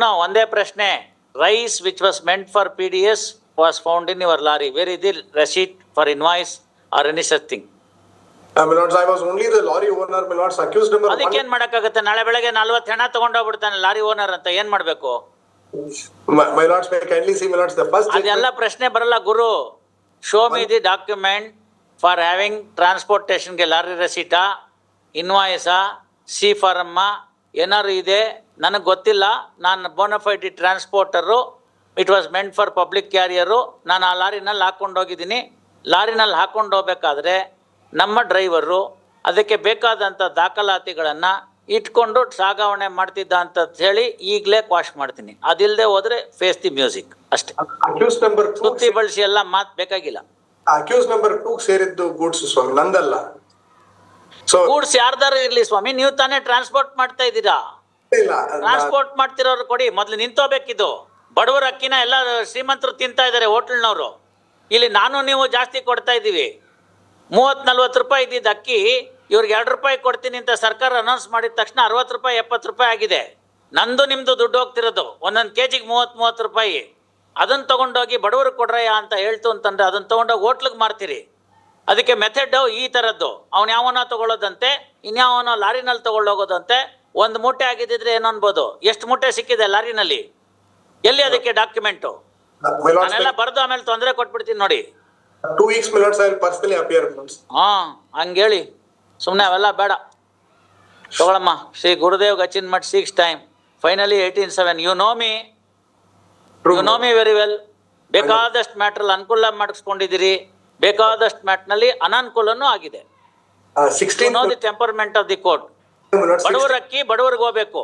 No, ಒಂದೇ ಪ್ರಶ್ನೆ. Rice which was meant for PDS was found in your lorry. Where is the receipt for invoice or any such thing? My lords, I was only the lorry owner. My lords, accused number one. ಅದಕ್ಕೆ ಏನ್ ಮಾಡಕ್ಕಾಗತ್ತೆ? ನಾಳೆ ಬೆಳಗ್ಗೆ 40 ಹೆಣ ತಗೊಂಡೋಗ್ಬಿಡ್ತಾನೆ lorry owner ಅಂತ, ಏನ್ ಮಾಡ್ಬೇಕು? My lords, may I kindly see, my lords, the first. ಅದೆಲ್ಲ ಪ್ರಶ್ನೆ ಬರಲ್ಲ ಗುರು. Show me the document for having ಟ್ರಾನ್ಸ್ಪೋರ್ಟೇಷನ್ಗೆ ಲಾರಿ ರೆಸಿಟಾ, ಇನ್ವಾಯ್ಸಾ, ಸಿ ಫಾರಮ್ಮ ಏನಾದ್ರು ಇದೆ ನನಗೆ ಗೊತ್ತಿಲ್ಲ. ನಾನು bona fide transporter, it was meant for public carrier. ನಾನು ಆ ಲಾರಿನಲ್ಲಿ ಹಾಕ್ಕೊಂಡೋಗಿದ್ದೀನಿ. ಲಾರಿನಲ್ಲಿ ಹಾಕ್ಕೊಂಡು ಹೋಗ್ಬೇಕಾದ್ರೆ ನಮ್ಮ ಡ್ರೈವರು ಅದಕ್ಕೆ ಬೇಕಾದಂಥ ದಾಖಲಾತಿಗಳನ್ನು ಇಟ್ಕೊಂಡು ಸಾಗಾವಣೆ ಮಾಡ್ತಿದ್ದ ಅಂತ ಹೇಳಿ ಈಗಲೇ ಕ್ವಾಶ್ ಮಾಡ್ತೀನಿ. ಅದಿಲ್ಲದೆ ಹೋದ್ರೆ ಫೇಸ್ ದಿ ಮ್ಯೂಸಿಕ್ ಅಷ್ಟೇ. Accused number 2. ಸುತ್ತಿ ಬಳಸಿ ಎಲ್ಲ ಮಾತು ಬೇಕಾಗಿಲ್ಲ. Accused number 2 ಸೇರಿದ್ದು ಗೂಡ್ಸ್ ಸ್ವಾಮಿ, ನಂದಲ್ಲ. ಸೊ ಗೂಡ್ಸ್ ಯಾರ್ದಾರು ಇರ್ಲಿ ಸ್ವಾಮಿ, ನೀವು ತಾನೇ ಟ್ರಾನ್ಸ್ಪೋರ್ಟ್ ಮಾಡ್ತಾ ಇದ್ದೀರಾ. ಇಲ್ಲ, ಟ್ರಾನ್ಸ್ಪೋರ್ಟ್ ಮಾಡ್ತಿರೋರು ಕೊಡಿ. ಮೊದ್ಲು ನಿಂತೋಬೇಕಿದು. ಬಡವರ ಅಕ್ಕಿನ ಎಲ್ಲ ಶ್ರೀಮಂತರು ತಿಂತಾ ಇದ್ದಾರೆ, ಹೋಟೆಲ್ನವರು. ಇಲ್ಲಿ ನಾನು ನೀವು ಜಾಸ್ತಿ ಕೊಡ್ತಾ ಇದ್ದೀವಿ. 30-40 ರೂಪಾಯಿ ಇದ್ದಿದ್ದ ಅಕ್ಕಿ ಇವ್ರಿಗೆ 2 ರೂಪಾಯಿ ಕೊಡ್ತೀನಿ ಅಂತ ಸರ್ಕಾರ ಅನೌನ್ಸ್ ಮಾಡಿದ ತಕ್ಷಣ 60 ರೂಪಾಯಿ 70 ರೂಪಾಯಿ ಆಗಿದೆ. ನಂದು ನಿಮ್ದು ದುಡ್ಡು ಹೋಗ್ತಿರೋದು. ಒಂದೊಂದು ಕೆಜಿಗೆ 30 ರೂಪಾಯಿ. ಅದನ್ನು ತೊಗೊಂಡೋಗಿ ಬಡವರಿಗೆ ಕೊಡ್ರಯ್ಯ ಅಂತ ಹೇಳ್ತು ಅಂತಂದ್ರೆ ಅದನ್ನು ತೊಗೊಂಡೋಗಿ ಹೋಟ್ಲಿಗೆ ಮಾರ್ತೀರಿ. ಅದಕ್ಕೆ ಮೆಥಡ್ ಈ ಥರದ್ದು. ಅವ್ನು ಯಾವನೋ ತೊಗೊಳ್ಳೋದಂತೆ, ಇನ್ಯಾವನೋ ಲಾರಿನಲ್ಲಿ ತೊಗೊಂಡೋಗೋದಂತೆ. ಒಂದು ಮೂಟೆ ಆಗಿದ್ದಿದ್ರೆ ಏನು ಅನ್ಬೋದು, ಎಷ್ಟು ಮೂಟೆ ಸಿಕ್ಕಿದೆ ಲಾರಿನಲ್ಲಿ, ಎಲ್ಲಿ ಅದಕ್ಕೆ ಡಾಕ್ಯುಮೆಂಟು? my lords, ನಾನೆಲ್ಲ ಬರೆದು ಆಮೇಲೆ ತೊಂದರೆ ಕೊಟ್ಬಿಡ್ತೀನಿ ನೋಡಿ. 2 weeks, my lords, I will personally appear, my lords. ಹಂಗೇಳಿ ಸುಮ್ಮನೆ ಅವೆಲ್ಲ ಬೇಡ. ತಗೊಳಮ್ಮ. Shri Gurudev Gachin Math 6 time finally 18/7. You know me, you know me very well. ಬೇಕಾದಷ್ಟು ಮ್ಯಾಟ್ರಲ್ಲಿ ಅನುಕೂಲ ಮಾಡಿಸ್ಕೊಂಡಿದ್ದೀರಿ, ಬೇಕಾದಷ್ಟು ಮ್ಯಾಟ್ನಲ್ಲಿ ಅನಾನುಕೂಲನೂ ಆಗಿದೆ. 16 know the temperament of the court. my lords, ಬಡವರ ಅಕ್ಕಿ ಬಡವರಿಗೆ ಹೋಗ್ಬೇಕು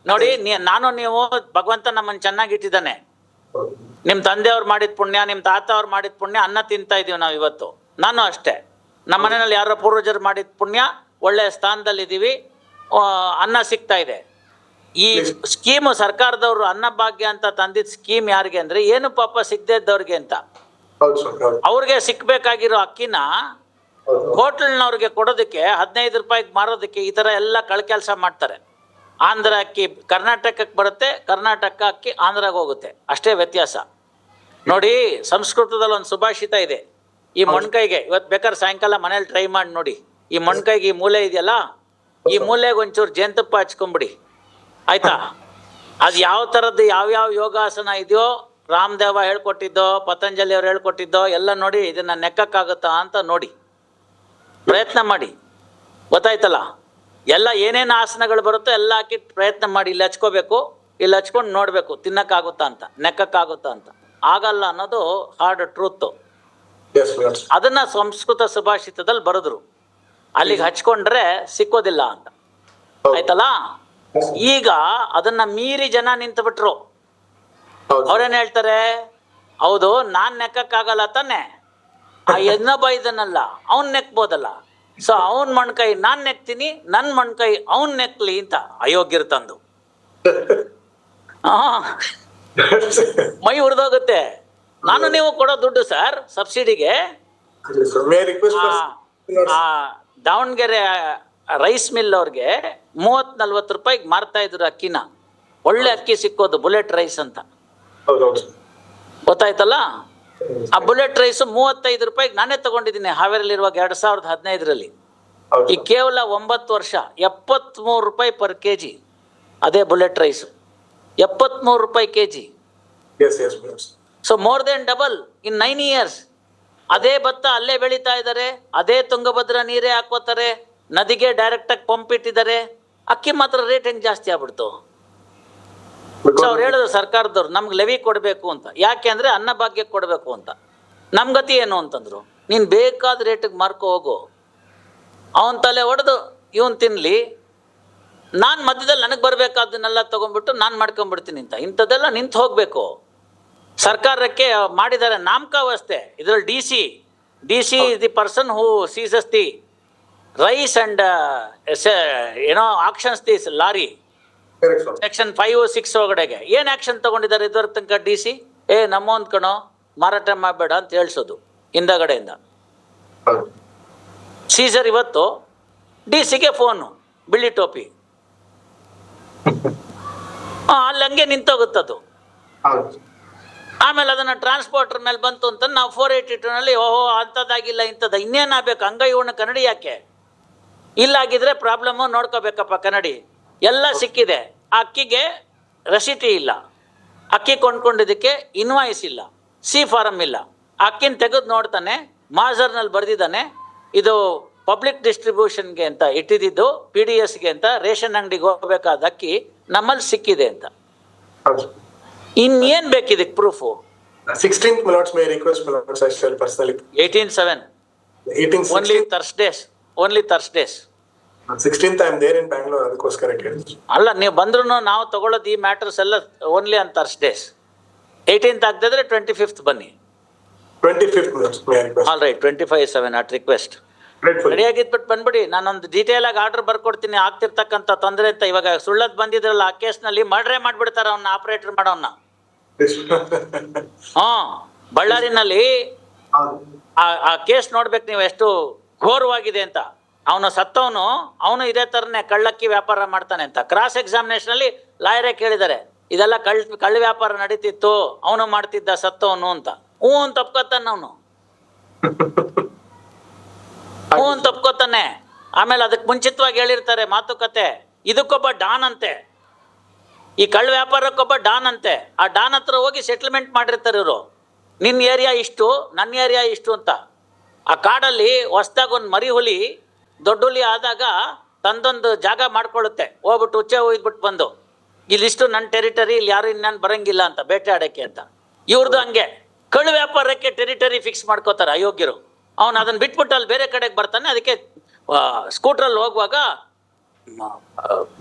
ನೋಡಿ. ನಾನು ನೀವು ಭಗವಂತ ನಮ್ಮನ್ನು ಚೆನ್ನಾಗಿ ಇಟ್ಟಿದ್ದಾನೆ. ನಿಮ್ಮ ತಂದೆಯವ್ರು ಮಾಡಿದ ಪುಣ್ಯ, ನಿಮ್ಮ ತಾತ ಅವ್ರು ಮಾಡಿದ ಪುಣ್ಯ ಅನ್ನ ತಿಂತಾ ಇದೀವಿ ನಾವು ಇವತ್ತು. ನಾನು ಅಷ್ಟೇ. ನಮ್ಮ ಮನೆಯಲ್ಲಿ ಯಾರೋ ಪೂರ್ವಜರು ಮಾಡಿದ ಪುಣ್ಯ, ಒಳ್ಳೆಯ ಸ್ಥಾನದಲ್ಲಿದ್ದೀವಿ, ಅನ್ನ ಸಿಗ್ತಾ ಇದೆ. ಈ ಸ್ಕೀಮು ಸರ್ಕಾರದವರು ಅನ್ನಭಾಗ್ಯ ಅಂತ ತಂದಿದ್ದ ಸ್ಕೀಮ್ ಯಾರಿಗೆ ಅಂದರೆ ಏನು ಪಾಪ ಸಿಗದೇ ಇದ್ದವ್ರಿಗೆ ಅಂತ. ಹೌದು ಸ್ವಾಮಿ, ಹೌದು. ಅವ್ರಿಗೆ ಸಿಕ್ಕಬೇಕಾಗಿರೋ ಅಕ್ಕಿನ ಹೋಟೆಲ್ನವ್ರಿಗೆ ಕೊಡೋದಕ್ಕೆ 15 ರೂಪಾಯಿಗೆ ಮಾರೋದಕ್ಕೆ ಈ ಥರ ಎಲ್ಲ ಕಳ್ಕೆಲ್ಸ ಮಾಡ್ತಾರೆ. ಆಂಧ್ರ ಅಕ್ಕಿ ಕರ್ನಾಟಕಕ್ಕೆ ಬರುತ್ತೆ, ಕರ್ನಾಟಕ ಅಕ್ಕಿ ಆಂಧ್ರಾಗೆ ಹೋಗುತ್ತೆ, ಅಷ್ಟೇ ವ್ಯತ್ಯಾಸ. ನೋಡಿ, ಸಂಸ್ಕೃತದಲ್ಲಿ ಒಂದು ಸುಭಾಷಿತ ಇದೆ. ಈ ಮೊಣ್ಕೈಗೆ ಇವತ್ತು ಬೇಕಾದ್ರೆ ಸಾಯಂಕಾಲ ಮನೇಲಿ ಟ್ರೈ ಮಾಡಿ ನೋಡಿ. ಈ ಮೊಣ್ಕೈಗೆ ಈ ಮೂಲೆ ಇದೆಯಲ್ಲ, ಈ ಮೂಲೆಗೆ ಒಂಚೂರು ಜೇನುತುಪ್ಪ ಹಚ್ಕೊಂಬಿಡಿ, ಆಯ್ತಾ? ಅದು ಯಾವ ಥರದ್ದು ಯಾವ್ಯಾವ ಯೋಗಾಸನ ಇದೆಯೋ, ರಾಮದೇವ ಹೇಳ್ಕೊಟ್ಟಿದ್ದೋ, ಪತಂಜಲಿ ಅವ್ರು ಹೇಳ್ಕೊಟ್ಟಿದ್ದೋ ಎಲ್ಲ ನೋಡಿ. ಇದನ್ನು ನೆಕ್ಕಕ್ಕಾಗುತ್ತಾ ಅಂತ ನೋಡಿ, ಪ್ರಯತ್ನ ಮಾಡಿ. ಗೊತ್ತಾಯ್ತಲ್ಲ? ಎಲ್ಲ ಏನೇನು ಆಸನಗಳು ಬರುತ್ತೋ ಎಲ್ಲ ಹಾಕಿ ಪ್ರಯತ್ನ ಮಾಡಿ. ಇಲ್ಲಿ ಹಚ್ಕೋಬೇಕು, ಇಲ್ಲಿ ಹಚ್ಕೊಂಡು ನೋಡಬೇಕು ತಿನ್ನಕ್ಕಾಗುತ್ತಾ ಅಂತ, ನೆಕ್ಕಕ್ಕಾಗುತ್ತಾ ಅಂತ. ಆಗಲ್ಲ ಅನ್ನೋದು hard truth. Yes, my lords. ಅದನ್ನ ಸಂಸ್ಕೃತ ಸುಭಾಷಿತದಲ್ಲಿ ಬರೆದ್ರು. ಅಲ್ಲಿಗೆ ಹಚ್ಕೊಂಡ್ರೆ ಸಿಕ್ಕೋದಿಲ್ಲ ಅಂತ, ಆಯ್ತಲ್ಲ? ಈಗ ಅದನ್ನ ಮೀರಿ ಜನ ನಿಂತು ಬಿಟ್ರು. ಹೌದು. ಅವ್ರೇನ್ ಹೇಳ್ತಾರೆ, ಹೌದು ನಾನ್ ನೆಕ್ಕಕ್ಕಾಗಲ್ಲ ತಾನೆ, ಆ ಇನ್ನೊಬ್ಬ ಇದನ್ನಲ್ಲ ಅವ್ನ್ ನೆಕ್ಬೋದಲ್ಲ, ಸೊ ಅವನ್ ಮಣ್ಕೈ ನಾನ್ ನೆಕ್ತೀನಿ, ನನ್ ಮಣ್ಕೈ ಅವನ್ ನೆಕ್ಲಿ ಅಂತ ಅಯೋಗ್ಯರು ತಂದು ಮೈ ಉರಿದೋಗುತ್ತೆ. ನಾನು ನೀವು ಕೊಡೋ ದುಡ್ಡು ಸರ್ ಸಬ್ಸಿಡಿಗೆ. May I request for, my lords? Davanagere rice mill ಅವ್ರಿಗೆ 30-40 ರೂಪಾಯಿಗೆ ಮಾರ್ತಾ ಇದ್ರು ಅಕ್ಕಿನ. ಒಳ್ಳೆ ಅಕ್ಕಿ ಸಿಕ್ಕೋದು, ಬುಲೆಟ್ ರೈಸ್ ಅಂತ. ಹೌದು, ಹೌದು. ಗೊತ್ತಾಯ್ತಲ್ಲ? ಆ ಬುಲೆಟ್ ರೈಸ್ 35 ರೂಪಾಯಿಗೆ ನಾನೇ ತಗೊಂಡಿದ್ದೀನಿ ಹಾವೇರಿಲಿರುವಾಗ 2015ರಲ್ಲಿ. ಹೌದು. ಈ ಕೇವಲ 9 ವರ್ಷ 73 ರೂಪಾಯಿ ಪರ್ kg. ಅದೇ ಬುಲೆಟ್ ರೈಸು 73 ರೂಪಾಯಿ kg. Yes, yes, my lords. So more than double in 9 years. ಅದೇ ಭತ್ತ ಅಲ್ಲೇ ಬೆಳೀತಾ ಇದ್ದಾರೆ, ಅದೇ ತುಂಗಭದ್ರಾ ನೀರೇ ಹಾಕೋತಾರೆ, ನದಿಗೆ ಡೈರೆಕ್ಟಾಗಿ ಪಂಪ್ ಇಟ್ಟಿದ್ದಾರೆ. ಅಕ್ಕಿ ಮಾತ್ರ ರೇಟ್ ಹೆಂಗೆ ಜಾಸ್ತಿ ಆಗ್ಬಿಡ್ತು? ಸೊ ಅವ್ರು ಹೇಳೋದು ಸರ್ಕಾರದವ್ರು ನಮ್ಗೆ ಲೆವಿ ಕೊಡಬೇಕು ಅಂತ. ಯಾಕೆ ಅಂದರೆ ಅನ್ನಭಾಗ್ಯಕ್ಕೆ ಕೊಡಬೇಕು ಅಂತ. ನಮ್ಮ ಗತಿ ಏನು ಅಂತಂದ್ರು, ನೀನು ಬೇಕಾದ ರೇಟಿಗೆ ಮಾರ್ಕೊ ಹೋಗು, ಅವನ ತಲೆ ಹೊಡೆದು ಇವನು ತಿನ್ನಲಿ, ನಾನು ಮಧ್ಯದಲ್ಲಿ ನನಗೆ ಬರಬೇಕಾದನ್ನೆಲ್ಲ ತೊಗೊಂಡ್ಬಿಟ್ಟು ನಾನು ಮಾಡ್ಕೊಂಡ್ಬಿಡ್ತೀನಿ ಅಂತ. ಇಂಥದ್ದೆಲ್ಲ ನಿಂತು ಹೋಗಬೇಕು. ಸರ್ಕಾರಕ್ಕೆ ಮಾಡಿದ್ದಾರೆ ನಾಮಕಾವಸ್ಥೆ. ಇದರಲ್ಲಿ D C is the person who seizes the rice and auctions this lorry. Correct, sir. Section 506 ಒಳಗಡೆಗೆ ಏನು ಆಕ್ಷನ್ ತಗೊಂಡಿದ್ದಾರೆ ಇದುವರ ತನಕ? ಡಿ ಸಿ ನಮ್ಮೊಂದು ಕಣೋ ಮಾರಾಟ ಮಾಡಬೇಡ ಅಂತ ಹೇಳ್ಸೋದು ಹಿಂದಗಡೆಯಿಂದ. ಹೌದು. ಸೀಸರ್ ಇವತ್ತು ಡಿ ಸಿಗೆ ಫೋನು, ಬಿಳಿ ಟೋಪಿ. ಅಲ್ಲಿ ಹಂಗೆ ನಿಂತೋಗುತ್ತದು. ಹೌದು. ಆಮೇಲೆ ಅದನ್ನ ಟ್ರಾನ್ಸ್ಪೋರ್ಟರ್ ಮೇಲೆ ಬಂತು ಅಂತ ನಾವು 482ನಲ್ಲಿ ಓಹೋ ಅಂಥದ್ದಾಗಿಲ್ಲ ಇಂಥದ್ದು ಇನ್ನೇನಾಗಬೇಕು ಹಂಗ ಇವನು ಕನ್ನಡಿ ಯಾಕೆ ಇಲ್ಲಾಗಿದ್ರೆ ಪ್ರಾಬ್ಲಮ್ಮು ನೋಡ್ಕೋಬೇಕಪ್ಪ ಕನ್ನಡಿ ಎಲ್ಲ ಸಿಕ್ಕಿದೆ. ಆ ಅಕ್ಕಿಗೆ ರಸೀಟಿ ಇಲ್ಲ, ಅಕ್ಕಿ ಕೊಂಡ್ಕೊಂಡಿದ್ದಕ್ಕೆ ಇನ್ವಾಯ್ಸ್ ಇಲ್ಲ, ಸಿ ಫಾರಮ್ ಇಲ್ಲ. ಅಕ್ಕಿನ ತೆಗೆದು ನೋಡ್ತಾನೆ, ಮಾಜರ್ನಲ್ಲಿ ಬರೆದಿದ್ದಾನೆ ಇದು ಪಬ್ಲಿಕ್ ಡಿಸ್ಟ್ರಿಬ್ಯೂಷನ್ಗೆ ಅಂತ ಇಟ್ಟಿದ್ದು PDSಗೆ ಅಂತ, ರೇಷನ್ ಅಂಗಡಿಗೆ ಹೋಗ್ಬೇಕಾದ ಅಕ್ಕಿ ನಮ್ಮಲ್ಲಿ ಸಿಕ್ಕಿದೆ ಅಂತ. ಇನ್ನೇನ್ ಬೇಕಿದಕ್ಕೆ proof? 16th my lords, may I request my lords, I shall personally. 18/7 only Thursdays, only Thursdays. 16th I am there in Bangalore, ಅದಕ್ಕೋಸ್ಕರ ಕೇಳಿದ್ರು. ಅಲ್ಲ ನೀವು ಬಂದ್ರು ನಾವು ತಗೊಳ್ಳೋದು ಈ ಮ್ಯಾಟರ್ಸ್ ಎಲ್ಲ only on Thursdays. 18th ಆಗದಿದ್ರೆ 25th ಬನ್ನಿ. 25th my lords, may I request. All right 25/7 at request. Grateful. Ready ಆಗಿದ್ಬಿಟ್ಟು ಬಂದ್ಬಿಡಿ, ನಾನೊಂದು ಡೀಟೇಲ್ ಆಗಿ ಆರ್ಡರ್ ಬರ್ಕೊಡ್ತೀನಿ ಆಗ್ತಿರ್ತಕ್ಕಂಥ ತೊಂದರೆ ಅಂತ. ಇವಾಗ ಸುಳ್ಳದ್ ಬಂದಿದ್ರಲ್ಲ ಆ ಕೇಸ್ನಲ್ಲಿ ಮರ್ಡ್ರೇ ಮಾಡ್ಬಿಡ್ತಾರ ಅವನ್ನ, ಆಪರೇಟರ್ ಮಾಡೋನ್ನ. ಬಳ್ಳಾರಿನಲ್ಲಿ ಆ ಕೇಸ್ ನೋಡ್ಬೇಕು ನೀವು ಎಷ್ಟು ಘೋರವಾಗಿದೆ ಅಂತ. ಅವನು ಸತ್ತವನು, ಅವನು ಇದೇ ತರನೇ ಕಳ್ಳಕ್ಕಿ ವ್ಯಾಪಾರ ಮಾಡ್ತಾನೆ ಅಂತ. ಕ್ರಾಸ್ ಎಕ್ಸಾಮಿನೇಷನ್ ಅಲ್ಲಿ ಲಾಯರೇ ಕೇಳಿದ್ದಾರೆ ಇದೆಲ್ಲ ಕಳ್ಳ ವ್ಯಾಪಾರ ನಡೀತಿತ್ತು, ಅವನು ಮಾಡ್ತಿದ್ದ ಸತ್ತವನು ಅಂತ. ಹ್ಞೂ ಅಂತ ತಪ್ಕೋತಾನೆ ಅವನು, ಹ್ಞೂ ಅಂತ ತಪ್ಕೋತಾನೆ. ಆಮೇಲೆ ಅದಕ್ಕೆ ಮುಂಚಿತವಾಗಿ ಹೇಳಿರ್ತಾರೆ ಮಾತುಕತೆ, ಇದಕ್ಕೊಬ್ಬ ಡಾನ್ ಅಂತೆ, ಈ ಕಳ್ಳ ವ್ಯಾಪಾರಕ್ಕೊಬ್ಬ ಡಾನ್ ಅಂತೆ. ಆ ಡಾನ್ ಹತ್ರ ಹೋಗಿ ಸೆಟ್ಲ್ಮೆಂಟ್ ಮಾಡಿರ್ತಾರೆ ಇವರು, ನಿನ್ನ ಏರಿಯಾ ಇಷ್ಟು ನನ್ನ ಏರಿಯಾ ಇಷ್ಟು ಅಂತ. ಆ ಕಾಡಲ್ಲಿ ಹೊಸ್ದಾಗ ಒಂದು ಮರಿ ಹುಲಿ ದೊಡ್ಡ ಹುಲಿ ಆದಾಗ ತಂದೊಂದು ಜಾಗ ಮಾಡ್ಕೊಳ್ಳುತ್ತೆ, ಹೋಗ್ಬಿಟ್ಟು ಉಚ್ಚೆ ಹೋಯ್ದ್ಬಿಟ್ಟು ಬಂದು ಇಲ್ಲಿಷ್ಟು ನನ್ನ ಟೆರಿಟರಿ, ಇಲ್ಲಿ ಯಾರು ಇನ್ನೇನು ಬರಂಗಿಲ್ಲ ಅಂತ ಬೇಟೆ ಆಡೋಕ್ಕೆ ಅಂತ. ಇವ್ರದ್ದು ಹಂಗೆ ಕಳ್ಳ ವ್ಯಾಪಾರಕ್ಕೆ ಟೆರಿಟರಿ ಫಿಕ್ಸ್ ಮಾಡ್ಕೋತಾರೆ ಅಯೋಗ್ಯರು. ಅವನು ಅದನ್ನು ಬಿಟ್ಬಿಟ್ಟು ಅಲ್ಲಿ ಬೇರೆ ಕಡೆಗೆ ಬರ್ತಾನೆ. ಅದಕ್ಕೆ ಸ್ಕೂಟ್ರಲ್ಲಿ ಹೋಗುವಾಗ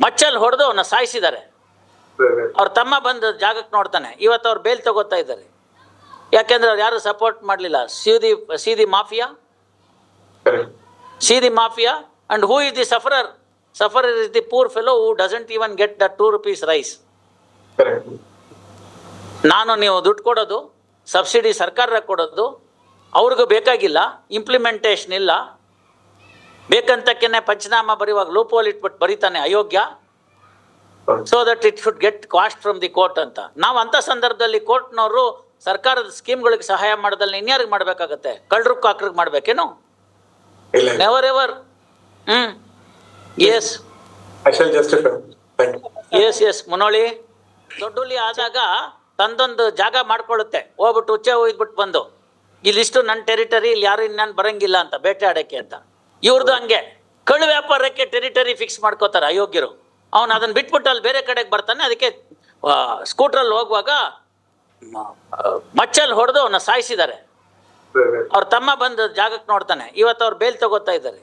ಮಚ್ಚಲ್ಲಿ ಹೊಡೆದು ಅವನ್ನ ಸಾಯಿಸಿದ್ದಾರೆ. ಅವ್ರ ತಮ್ಮ ಬಂದು ಜಾಗಕ್ಕೆ ನೋಡ್ತಾನೆ. ಇವತ್ತು ಅವ್ರು ಬೇಲ್ ತಗೋತಾ ಇದ್ದಾರೆ, ಯಾಕೆಂದ್ರೆ ಅವ್ರು ಯಾರು ಸಪೋರ್ಟ್ ಮಾಡಲಿಲ್ಲ. See the mafia, see the mafia. And who is the sufferer? Sufferer is the poor fellow who doesn't even get the 2 rupees rice. ನಾನು ನೀವು ದುಡ್ಡು ಕೊಡೋದು, ಸಬ್ಸಿಡಿ ಸರ್ಕಾರ ಕೊಡೋದು, ಅವ್ರಿಗೂ ಬೇಕಾಗಿಲ್ಲ, ಇಂಪ್ಲಿಮೆಂಟೇಷನ್ ಇಲ್ಲ. ಬೇಕಂತಕ್ಕೇನೆ ಪಂಚನಾಮ ಬರೆಯುವಾಗ ಲೂಪೋಲ್ ಇಟ್ಬಿಟ್ಟು ಬರೀತಾನೆ ಅಯೋಗ್ಯ. So that it should get cost from the court ಅಂತ. ನಾವು ಅಂಥ ಸಂದರ್ಭದಲ್ಲಿ ಕೋರ್ಟ್ನವರು ಸರ್ಕಾರದ ಸ್ಕೀಮ್ಗಳಿಗೆ ಸಹಾಯ ಮಾಡೋದಲ್ಲಿ ಇನ್ಯಾರಿಗೆ ಮಾಡಬೇಕಾಗತ್ತೆ? ಕಳ್ಳರು ಕಾಕ್ರಿಗೆ ಮಾಡಬೇಕೇನು? Never ever. Yes I shall justify. Thank you. Yes ಮುನೋಳಿ ದೊಡ್ಡುಲಿ ಆದಾಗ ತಂದೊಂದು ಜಾಗ ಮಾಡ್ಕೊಳ್ಳುತ್ತೆ, ಹೋಗ್ಬಿಟ್ಟು ಉಚ್ಚೆ ಹೋಯ್ದ್ಬಿಟ್ಟು ಬಂದು ಇಲ್ಲಿಷ್ಟು ನನ್ನ ಟೆರಿಟರಿ, ಇಲ್ಲಿ ಯಾರು ಇನ್ನೇನು ಬರಂಗಿಲ್ಲ ಅಂತ ಬೇಟೆ ಆಡೋಕ್ಕೆ ಅಂತ. ಇವ್ರದ್ದು ಹಂಗೆ ಕಳ್ಳ ವ್ಯಾಪಾರಕ್ಕೆ ಟೆರಿಟರಿ ಫಿಕ್ಸ್ ಮಾಡ್ಕೋತಾರೆ ಅಯೋಗ್ಯರು. ಅವನು ಅದನ್ನು ಬಿಟ್ಬಿಟ್ಟು ಅಲ್ಲಿ ಬೇರೆ ಕಡೆಗೆ ಬರ್ತಾನೆ. ಅದಕ್ಕೆ ಸ್ಕೂಟ್ರಲ್ಲಿ ಹೋಗುವಾಗ ಮಚ್ಚಲ್ಲಿ ಹೊಡೆದು ಅವನ್ನ ಸಾಯಿಸಿದ್ದಾರೆ. ಅವ್ರ ತಮ್ಮ ಬಂದು ಜಾಗಕ್ಕೆ ನೋಡ್ತಾನೆ. ಇವತ್ತು ಅವ್ರು ಬೇಲ್ ತಗೋತಾ ಇದ್ದಾರೆ.